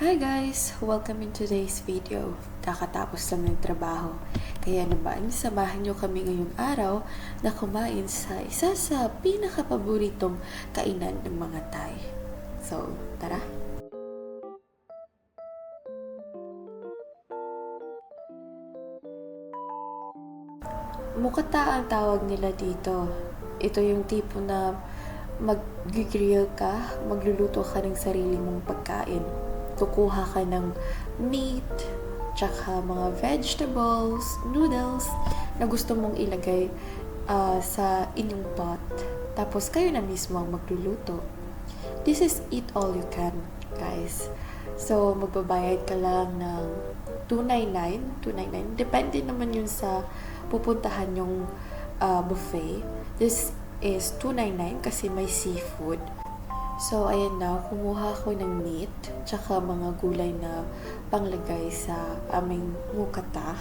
Hi guys! Welcome in today's video. Kakatapos lang ng trabaho. Kaya naman, samahan nyo kami ngayong araw na kumain sa isa sa pinakapaboritong kainan ng mga Thai. So, tara! Mukata ang tawag nila dito. Ito yung tipo na mag-grill ka, magluluto ka ng sarili mong pagkain. Kukuha ka ng meat, tsaka mga vegetables, noodles na gusto mong ilagay sa inyong pot. Tapos kayo na mismo ang magluluto. This is eat all you can, guys. So, magbabayad ka lang ng $299. Depende naman yun sa pupuntahan yung buffet. This is $299 kasi may seafood. So, ayan na, kumuha ko ng meat, tsaka mga gulay na panglagay sa aming mukata.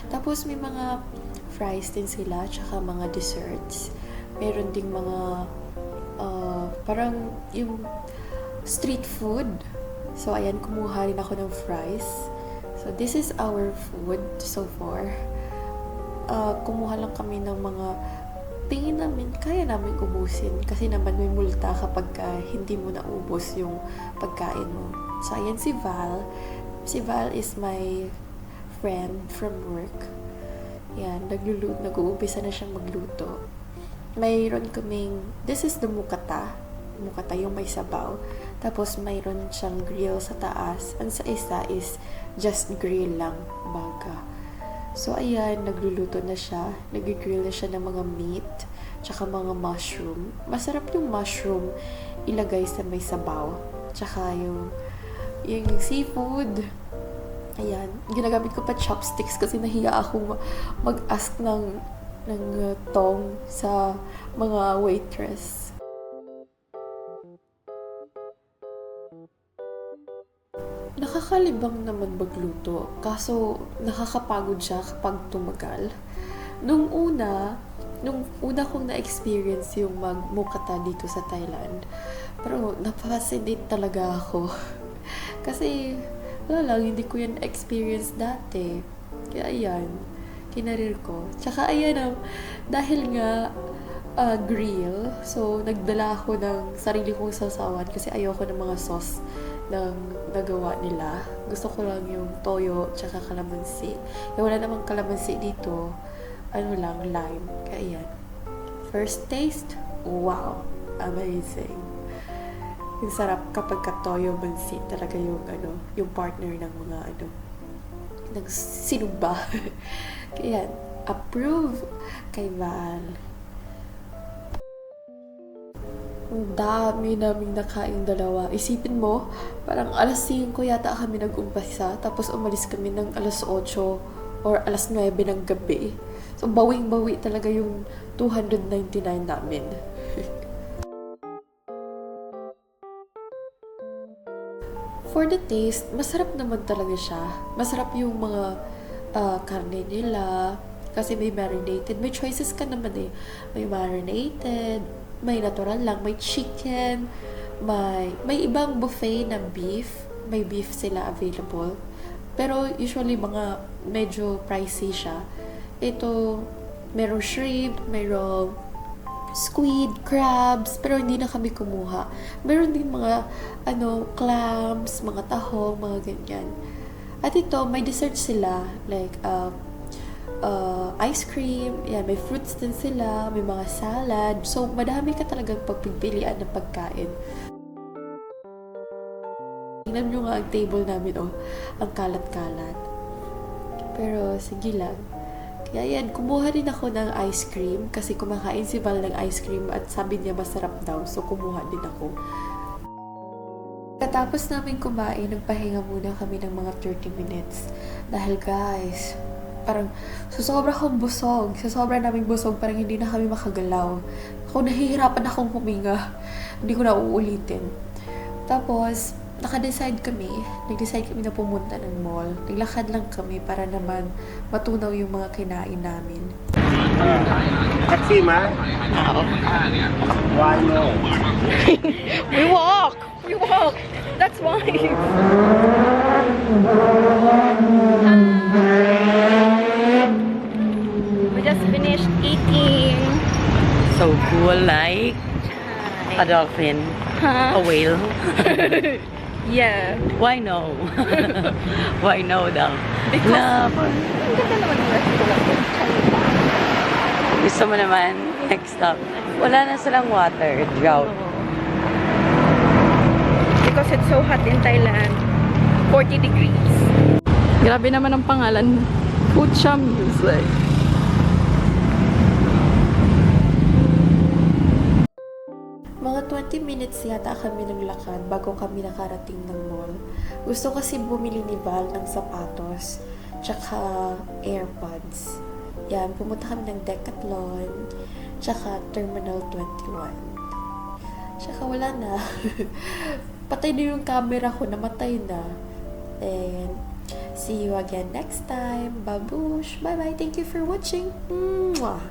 Tapos, may mga fries din sila, tsaka mga desserts. Meron ding mga, parang yung street food. So, ayan, kumuha rin ako ng fries. So, this is our food so far. Kumuha lang kami ng mga tingin namin, kaya namin ubusin. Kasi naman may multa kapag hindi mo naubos yung pagkain mo. So, ayan si Val. Si Val is my friend from work. Yan, nag-uumpisa na siyang magluto. Mayroon kaming, this is the mukata. Mukata yung may sabaw. Tapos, mayroon siyang grill sa taas. Ang sa isa is just grill lang, baga. So, ayan, nagluluto na siya. Nag-grill na siya ng mga meat, tsaka mga mushroom. Masarap yung mushroom ilagay sa may sabaw. Tsaka yung seafood. Ayan, ginagamit ko pa chopsticks kasi nahiya ako mag-ask ng tong sa mga waitress. Nakakalibang naman magluto, kaso nakakapagod siya kapag tumagal. Nung una kong na-experience yung magmukata dito sa Thailand, pero napaka-fascinate talaga ako. Kasi, wala lang, hindi ko yan experience dati. Kaya ayan, kinarir ko. Tsaka ayan, dahil nga grill, so nagdala ako ng sarili kong sasawan kasi ayoko ng mga sauce ng nagawa nila. Gusto ko lang yung toyo tsaka kalamansi. Wala namang kalamansi dito. Ano lang, lime. Kaya yan. First taste, wow! Amazing! Yung sarap kapag ka-toyo mansi talaga yung yung partner ng mga ng sinugba. Kaya yan, approve kay Val. Ang dami naming nakain dalawa. Isipin mo, parang alas 5 yata kami nag-umpisa, tapos umalis kami ng alas 8 or alas 9 ng gabi. So, bawing-bawi talaga yung $299 namin. For the taste, masarap naman talaga siya. Masarap yung mga karne nila, kasi may marinated. May choices ka naman eh. May marinated, may natural lang, may chicken, may ibang buffet na beef. May beef sila available. Pero usually mga medyo pricey siya. Ito, merong shrimp, merong squid, crabs, pero hindi na kami kumuha. Meron din mga clams, mga tahong, mga ganyan. At ito, may dessert sila, like ice cream, yan, may fruits din sila, may mga salad. So, madami ka talagang pagpipilian ng pagkain. Tingnan nyo nga ang table namin, ang kalat-kalat. Pero, sige lang. Kaya yan, kumuha rin ako ng ice cream kasi kumakain si Val ng ice cream at sabi niya masarap daw, so kumuha din ako. Katapos namin kumain, nagpahinga muna kami ng mga 30 minutes. Dahil guys, parang sobra akong busog. Sobra naming busog, parang hindi na kami makagalaw. Ako nahihirapan akong huminga. Hindi ko na uulitin. Tapos, nag-decide kami na pumunta ng mall. Naglakad lang kami para naman matunaw yung mga kinain namin. Taxi, ma? Oo. Why no? We walk! We walk! That's why. We just finished eating. So cool, like a dolphin, a whale. Yeah. Why no? Why no daw? Because- Love. Ang ganda naman ng restaurant. Gusto mo naman, next stop. Wala na silang water, drought. Because it's so hot in Thailand. 40 degrees. Grabe naman ang pangalan. Pucha Music. Mga 20 minutes yata kami naglakad bago kami nakarating ng mall. Gusto kasi bumili ni Val ng sapatos, tsaka AirPods. Yan, pumunta kami ng Decathlon, tsaka Terminal 21. Tsaka wala na. Patay na yung camera ko, namatay na. And see you again next time. Babush! Bye-bye! Thank you for watching! Mwah!